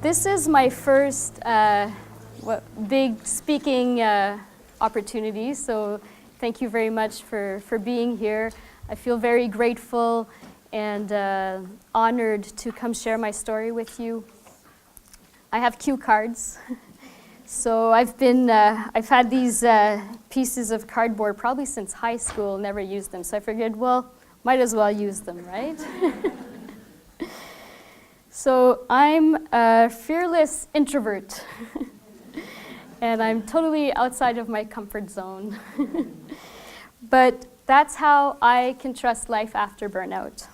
This is my first big speaking opportunity, so thank you very much for being here. I feel very grateful and honored to come share my story with you. I have cue cards. So I've had these pieces of cardboard probably since high school, never used them. So I figured, well, might as well use them, right? So I'm a fearless introvert, and I'm totally outside of my comfort zone. But that's how I can trust life after burnout.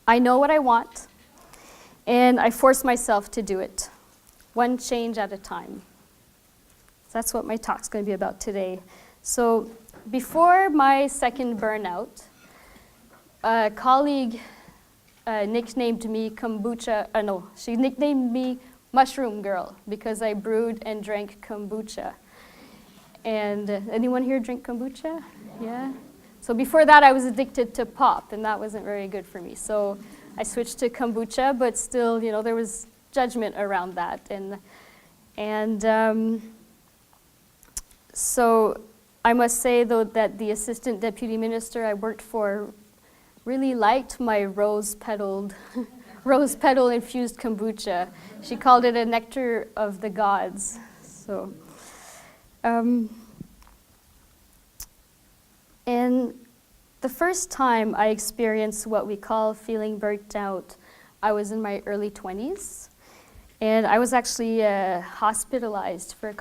I know what I want, and I force myself to do it, one change at a time. So that's what my talk's going to be about today. So before my second burnout, a colleague nicknamed me she nicknamed me Mushroom Girl because I brewed and drank kombucha. And anyone here drink kombucha? Yeah? So before that, I was addicted to pop, and that wasn't very good for me. So I switched to kombucha, but still, there was judgment around that. So I must say, though, that the assistant deputy minister I worked for really liked my rose petal infused kombucha. She called it a nectar of the gods. So, and the first time I experienced what we call feeling burnt out, I was in my early 20s. And I was actually hospitalized for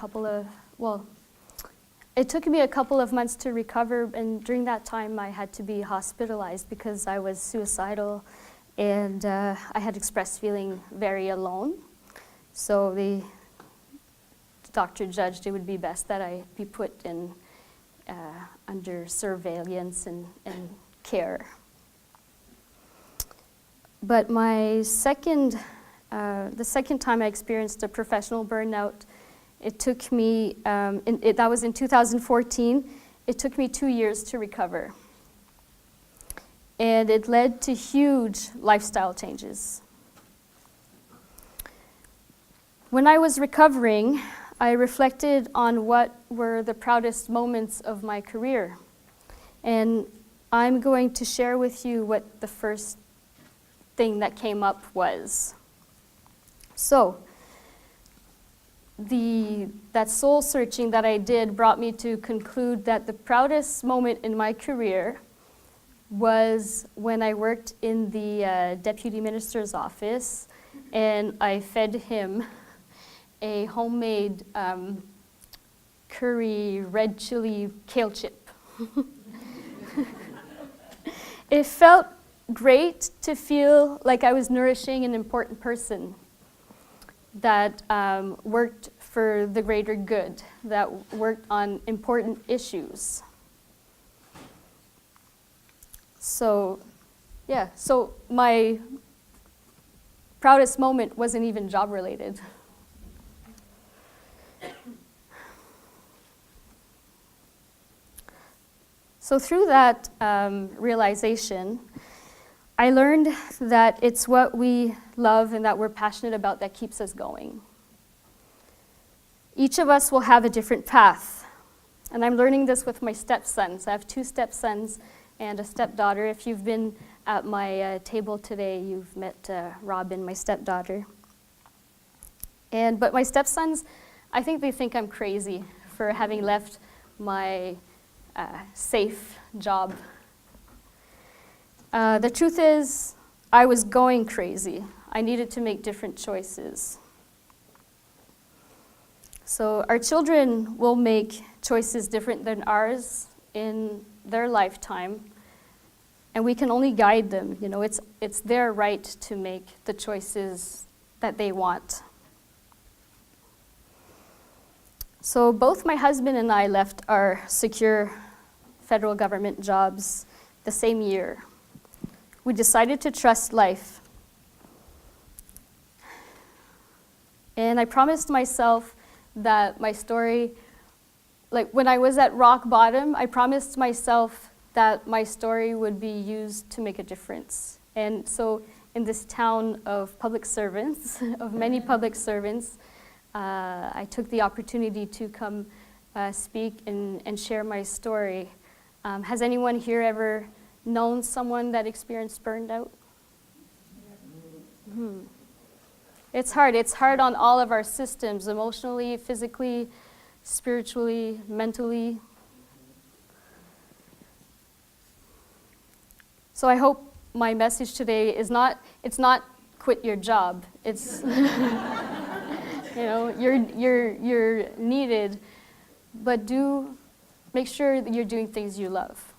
it took me a couple of months to recover, and during that time I had to be hospitalized because I was suicidal and I had expressed feeling very alone. So the doctor judged it would be best that I be put in under surveillance and care. But the second time I experienced a professional burnout, it took me, that was in 2014, it took me 2 years to recover. And it led to huge lifestyle changes. When I was recovering, I reflected on what were the proudest moments of my career. And I'm going to share with you what the first thing that came up was. So, that soul searching that I did brought me to conclude that the proudest moment in my career was when I worked in the deputy minister's office and I fed him a homemade curry red chili kale chip. It felt great to feel like I was nourishing an important person that worked for the greater good, that worked on important issues. So my proudest moment wasn't even job related. So through that realization, I learned that it's what we love and that we're passionate about that keeps us going. Each of us will have a different path. And I'm learning this with my stepsons. I have 2 stepsons and a stepdaughter. If you've been at my table today, you've met Robin, my stepdaughter. But my stepsons, I think they think I'm crazy for having left my safe job. The truth is, I was going crazy. I needed to make different choices. So our children will make choices different than ours in their lifetime, and we can only guide them. It's their right to make the choices that they want. So both my husband and I left our secure federal government jobs the same year. We decided to trust life. And I promised myself that my story, like when I was at rock bottom, I promised myself that my story would be used to make a difference. And so in this town of public servants, of many public servants, I took the opportunity to come speak and share my story. Has anyone here ever known someone that experienced burnout? It's hard. It's hard on all of our systems, emotionally, physically, spiritually, mentally. So I hope my message today is it's not quit your job. It's, you're needed, but make sure that you're doing things you love.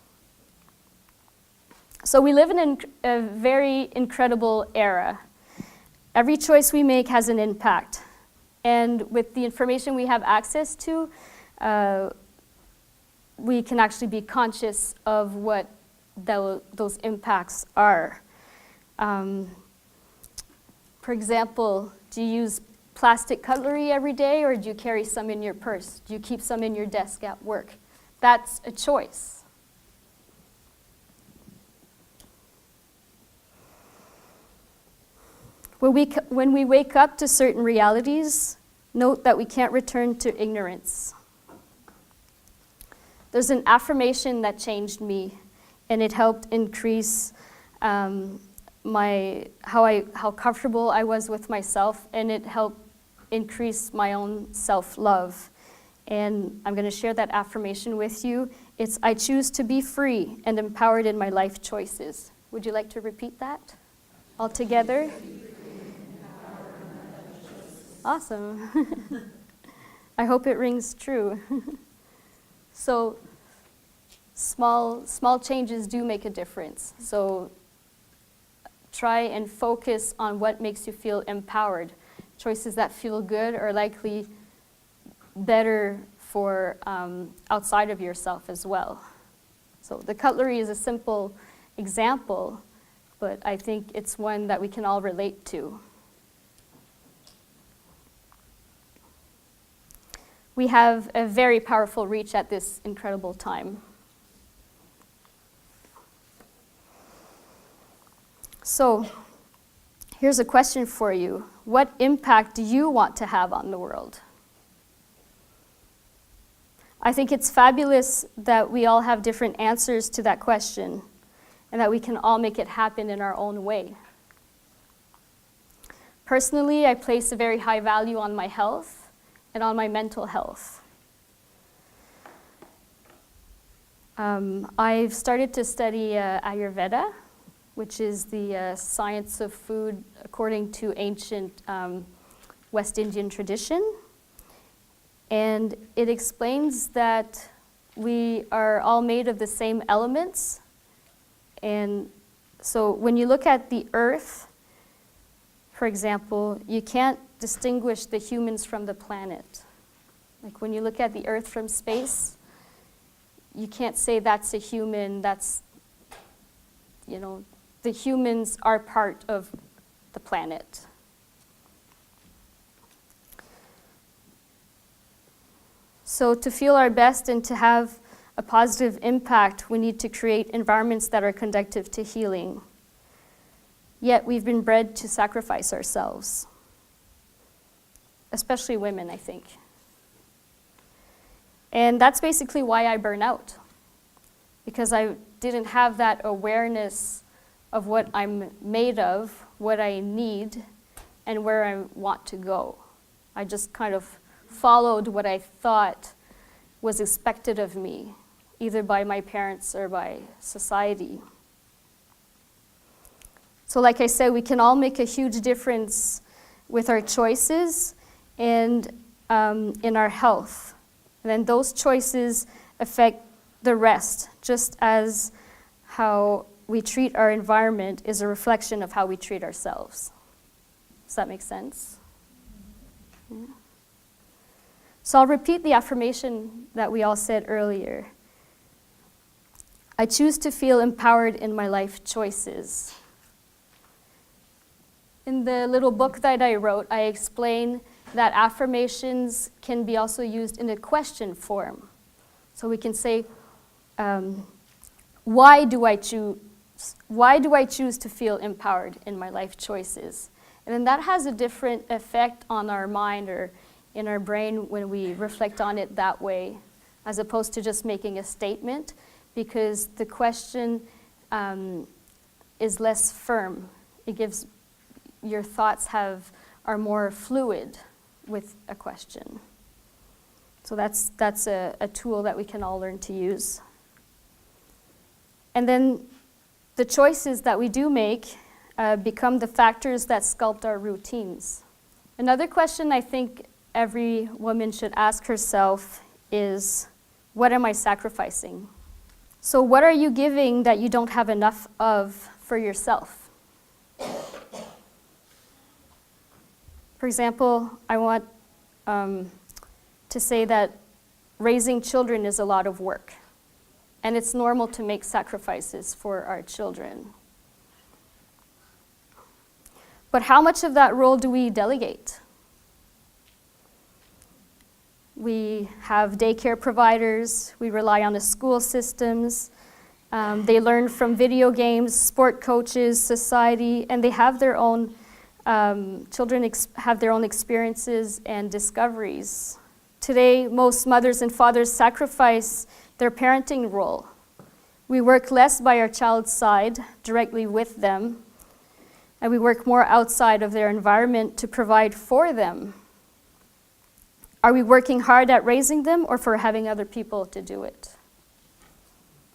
So we live in a very incredible era. Every choice we make has an impact. And with the information we have access to, we can actually be conscious of what those impacts are. For example, do you use plastic cutlery every day, or do you carry some in your purse? Do you keep some in your desk at work? That's a choice. When we wake up to certain realities, note that we can't return to ignorance. There's an affirmation that changed me, and it helped increase how comfortable I was with myself, and it helped increase my own self-love. And I'm going to share that affirmation with you. It's, I choose to be free and empowered in my life choices. Would you like to repeat that all together? Awesome. I hope it rings true. So small changes do make a difference. So try and focus on what makes you feel empowered. Choices that feel good are likely better for outside of yourself as well. So the cutlery is a simple example, but I think it's one that we can all relate to. We have a very powerful reach at this incredible time. So, here's a question for you. What impact do you want to have on the world? I think it's fabulous that we all have different answers to that question, and that we can all make it happen in our own way. Personally, I place a very high value on my health and on my mental health. I've started to study Ayurveda, which is the science of food according to ancient West Indian tradition. And it explains that we are all made of the same elements. And so when you look at the earth, for example, you can't distinguish the humans from the planet. Like when you look at the earth from space, you can't say that's a human, the humans are part of the planet. So to feel our best and to have a positive impact, we need to create environments that are conducive to healing. Yet we've been bred to sacrifice ourselves, especially women, I think. And that's basically why I burn out, because I didn't have that awareness of what I'm made of, what I need, and where I want to go. I just kind of followed what I thought was expected of me, either by my parents or by society. So like I said, we can all make a huge difference with our choices and in our health. And then those choices affect the rest, just as how we treat our environment is a reflection of how we treat ourselves. Does that make sense? Yeah. So I'll repeat the affirmation that we all said earlier. I choose to feel empowered in my life choices. In the little book that I wrote, I explain that affirmations can be also used in a question form. So we can say, why do I choose why do I choose to feel empowered in my life choices? And then that has a different effect on our mind or in our brain when we reflect on it that way, as opposed to just making a statement, because the question is less firm. It gives, your thoughts are more fluid with a question. So that's a tool that we can all learn to use. And then the choices that we do make become the factors that sculpt our routines. Another question I think every woman should ask herself is, what am I sacrificing? So what are you giving that you don't have enough of for yourself? For example, I want to say that raising children is a lot of work, and it's normal to make sacrifices for our children. But how much of that role do we delegate? We have daycare providers, we rely on the school systems, they learn from video games, sport coaches, society, and they have their own, children have their own experiences and discoveries. Today, most mothers and fathers sacrifice their parenting role. We work less by our child's side, directly with them, and we work more outside of their environment to provide for them. Are we working hard at raising them or for having other people to do it?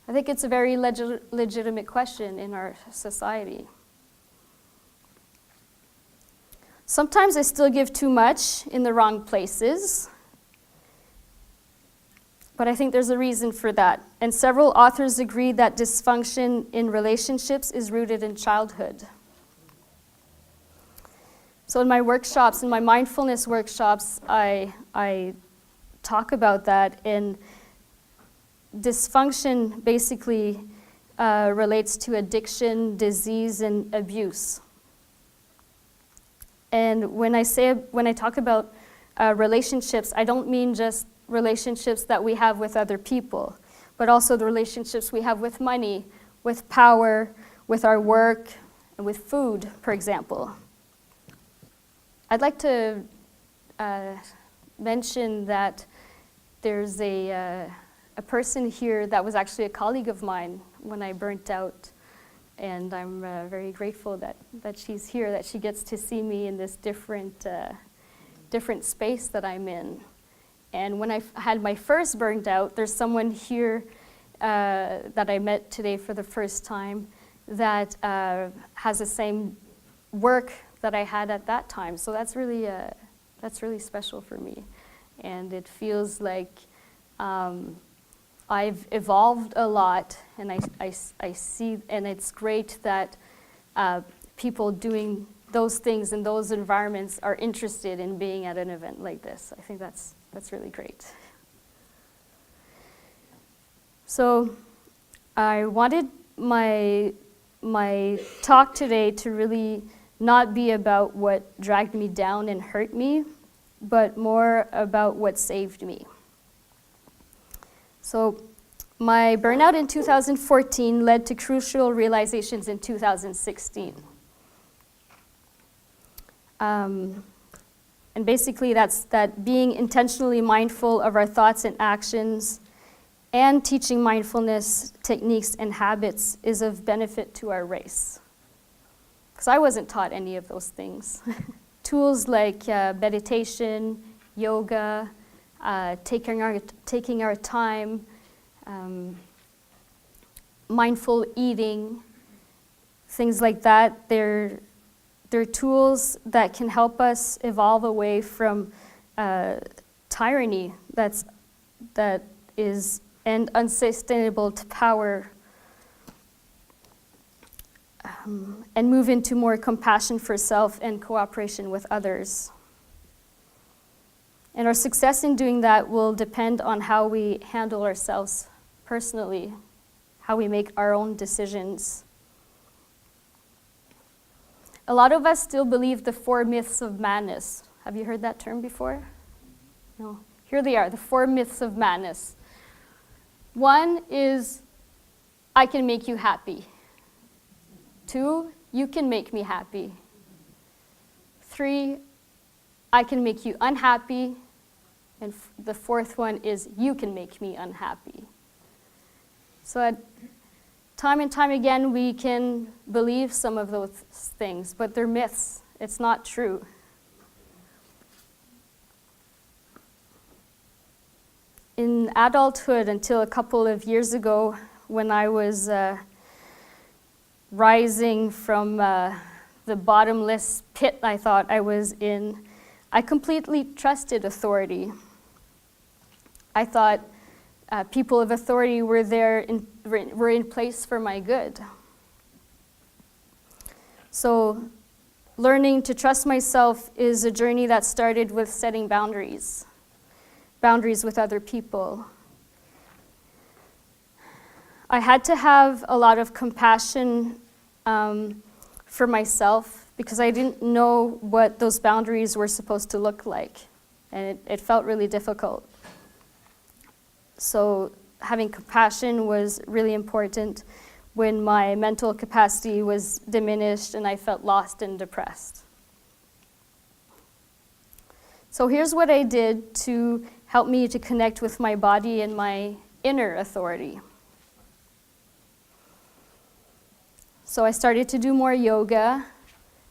I think it's a very legitimate question in our society. Sometimes I still give too much in the wrong places, but I think there's a reason for that. And several authors agree that dysfunction in relationships is rooted in childhood. So in my workshops, in my mindfulness workshops, I talk about that, and dysfunction basically relates to addiction, disease, and abuse. And when I talk about relationships, I don't mean just relationships that we have with other people, but also the relationships we have with money, with power, with our work, and with food, for example. I'd like to mention that there's a person here that was actually a colleague of mine when I burnt out, and I'm very grateful that she's here, that she gets to see me in this different space that I'm in. And when I had my first burnt out, there's someone here that I met today for the first time that has the same work that I had at that time. So that's really special for me. And it feels like I've evolved a lot, and I see, and it's great that people doing those things in those environments are interested in being at an event like this. I think that's really great. So I wanted my talk today to really not be about what dragged me down and hurt me, but more about what saved me. So my burnout in 2014 led to crucial realizations in 2016. And basically that's that being intentionally mindful of our thoughts and actions and teaching mindfulness techniques and habits is of benefit to our race. Because I wasn't taught any of those things. Tools like meditation, yoga, taking our time, mindful eating, things like that, they're tools that can help us evolve away from tyranny that is and unsustainable to power, and move into more compassion for self and cooperation with others. And our success in doing that will depend on how we handle ourselves personally, how we make our own decisions. A lot of us still believe the 4 myths of madness. Have you heard that term before? No. Here they are, the 4 myths of madness. One is, I can make you happy. 2, you can make me happy. 3, I can make you unhappy. And the 4th one is, you can make me unhappy. So time and time again, we can believe some of those things, but they're myths. It's not true. In adulthood, until a couple of years ago, when I was rising from the bottomless pit I thought I was in, I completely trusted authority. I thought people of authority were in place for my good. So learning to trust myself is a journey that started with setting boundaries with other people. I had to have a lot of compassion for myself because I didn't know what those boundaries were supposed to look like, and it felt really difficult. So having compassion was really important when my mental capacity was diminished and I felt lost and depressed. So here's what I did to help me to connect with my body and my inner authority. So I started to do more yoga,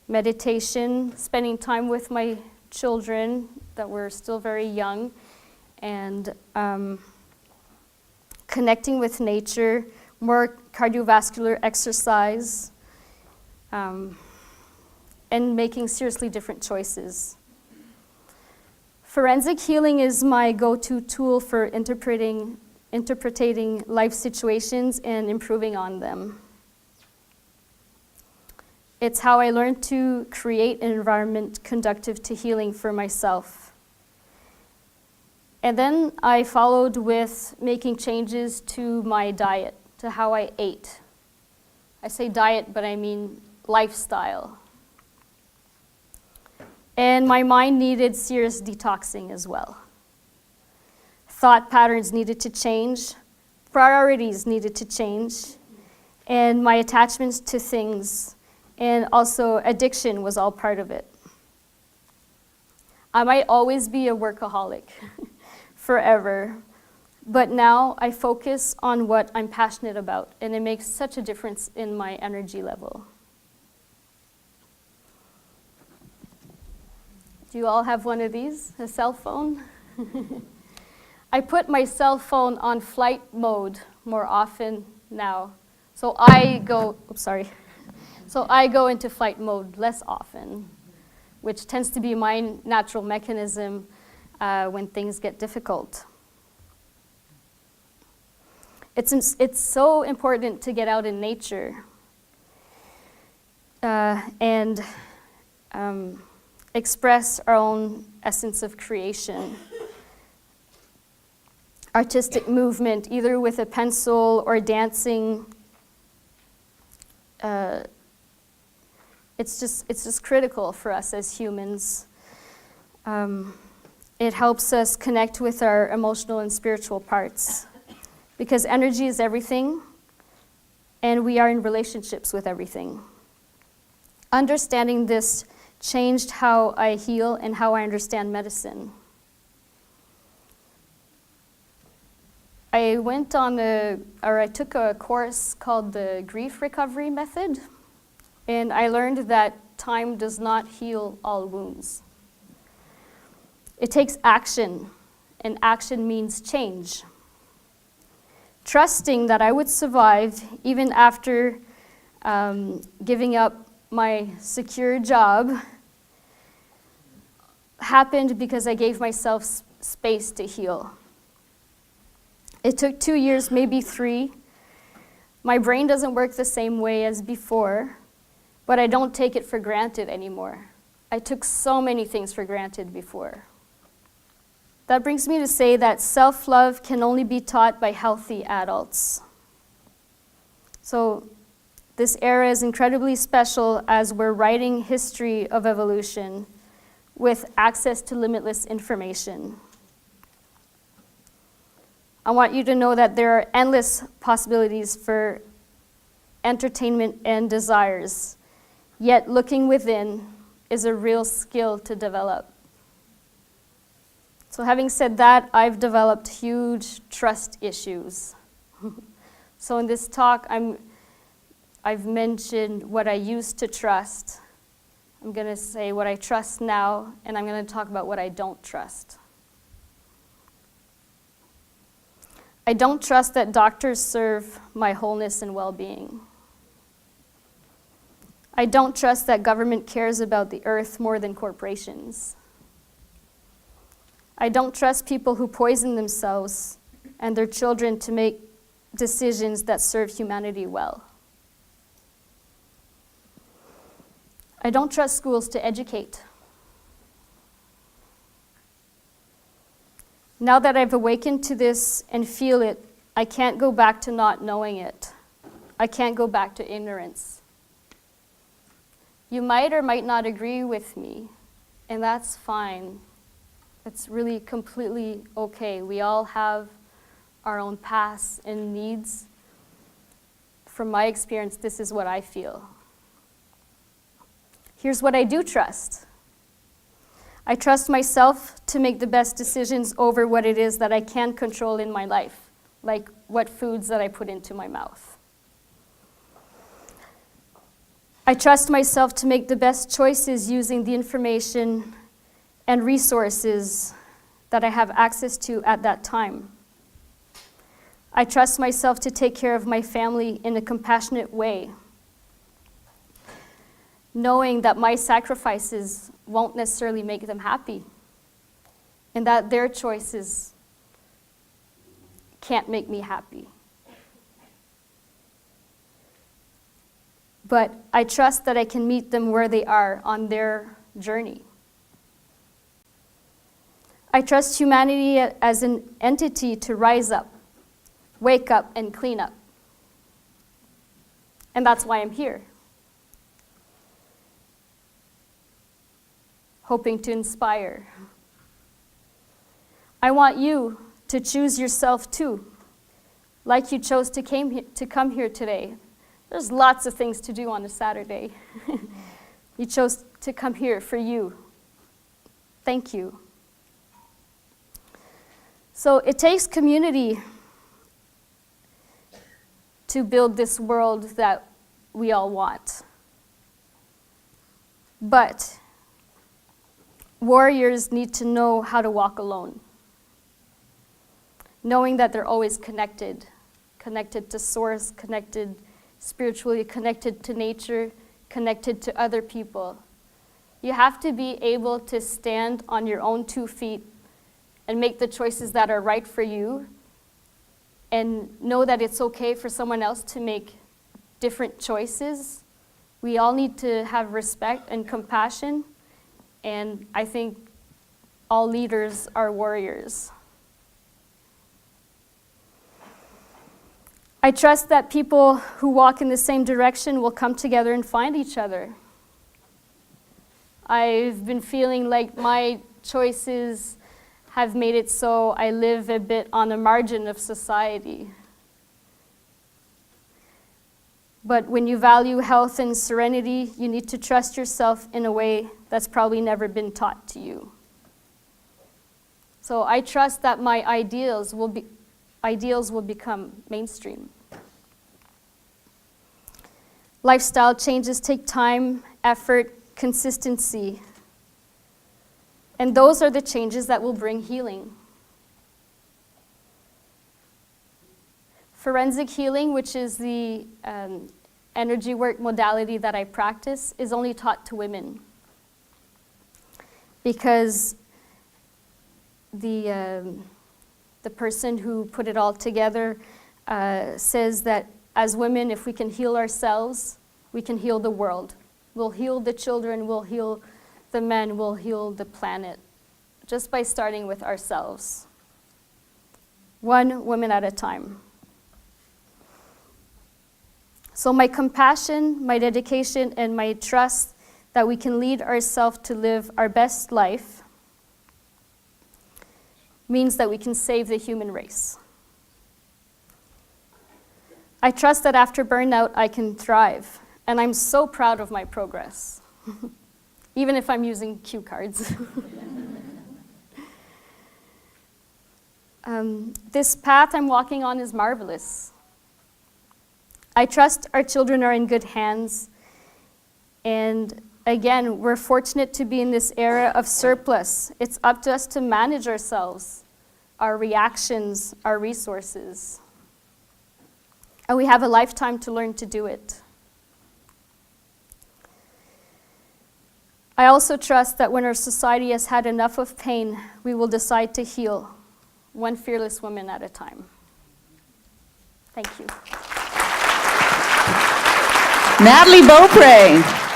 meditation, spending time with my children that were still very young, and connecting with nature, more cardiovascular exercise, and making seriously different choices. Forensic healing is my go-to tool for interpreting life situations and improving on them. It's how I learned to create an environment conducive to healing for myself. And then I followed with making changes to my diet, to how I ate. I say diet, but I mean lifestyle. And my mind needed serious detoxing as well. Thought patterns needed to change, priorities needed to change, and my attachments to things, and also addiction was all part of it. I might always be a workaholic, forever, but now I focus on what I'm passionate about, and it makes such a difference in my energy level. Do you all have one of these, a cell phone? I put my cell phone on flight mode more often now. So I go into flight mode less often, which tends to be my natural mechanism when things get difficult. It's so important to get out in nature and express our own essence of creation. Artistic movement, either with a pencil or dancing, it's just critical for us as humans. It helps us connect with our emotional and spiritual parts, because energy is everything, and we are in relationships with everything. Understanding this changed how I heal and how I understand medicine. I took a course called the Grief Recovery Method, and I learned that time does not heal all wounds. It takes action, and action means change. Trusting that I would survive even after giving up my secure job happened because I gave myself space to heal. It took 2 years, maybe 3. My brain doesn't work the same way as before, but I don't take it for granted anymore. I took so many things for granted before. That brings me to say that self-love can only be taught by healthy adults. So this era is incredibly special as we're writing history of evolution with access to limitless information. I want you to know that there are endless possibilities for entertainment, and desires. Yet looking within is a real skill to develop. So having said that, I've developed huge trust issues. So in this talk, I've mentioned what I used to trust. I'm going to say what I trust now, and I'm going to talk about what I don't trust. I don't trust that doctors serve my wholeness and well-being. I don't trust that government cares about the earth more than corporations. I don't trust people who poison themselves and their children to make decisions that serve humanity well. I don't trust schools to educate. Now that I've awakened to this and feel it, I can't go back to not knowing it. I can't go back to ignorance. You might or might not agree with me, and that's fine. It's really completely okay. We all have our own paths and needs. From my experience, this is what I feel. Here's what I do trust. I trust myself to make the best decisions over what it is that I can control in my life, like what foods that I put into my mouth. I trust myself to make the best choices using the information and resources that I have access to at that time. I trust myself to take care of my family in a compassionate way, knowing that my sacrifices won't necessarily make them happy, and that their choices can't make me happy. But I trust that I can meet them where they are on their journey. I trust humanity as an entity to rise up, wake up, and clean up. And that's why I'm here. Hoping to inspire. I want you to choose yourself too, like you chose to come here today. There's lots of things to do on a Saturday. You chose to come here for you. Thank you. So it takes community to build this world that we all want. But warriors need to know how to walk alone, knowing that they're always connected to source, connected spiritually, connected to nature, connected to other people. You have to be able to stand on your own 2 feet and make the choices that are right for you, and know that it's okay for someone else to make different choices. We all need to have respect and compassion, and I think all leaders are warriors. I trust that people who walk in the same direction will come together and find each other. I've been feeling like my choices have made it so I live a bit on the margin of society. But when you value health and serenity, you need to trust yourself in a way that's probably never been taught to you. So I trust that my ideals will become mainstream. Lifestyle changes take time, effort, consistency. And those are the changes that will bring healing. Forensic healing, which is the energy work modality that I practice, is only taught to women. Because the person who put it all together says that as women, if we can heal ourselves, we can heal the world. We'll heal the children, we'll heal the men, we'll heal the planet, just by starting with ourselves. One woman at a time. So my compassion, my dedication, and my trust that we can lead ourselves to live our best life means that we can save the human race. I trust that after burnout, I can thrive. And I'm so proud of my progress, even if I'm using cue cards. This path I'm walking on is marvelous. I trust our children are in good hands. And again, we're fortunate to be in this era of surplus. It's up to us to manage ourselves, our reactions, our resources. And we have a lifetime to learn to do it. I also trust that when our society has had enough of pain, we will decide to heal, one fearless woman at a time. Thank you. Nathalie Beaupre.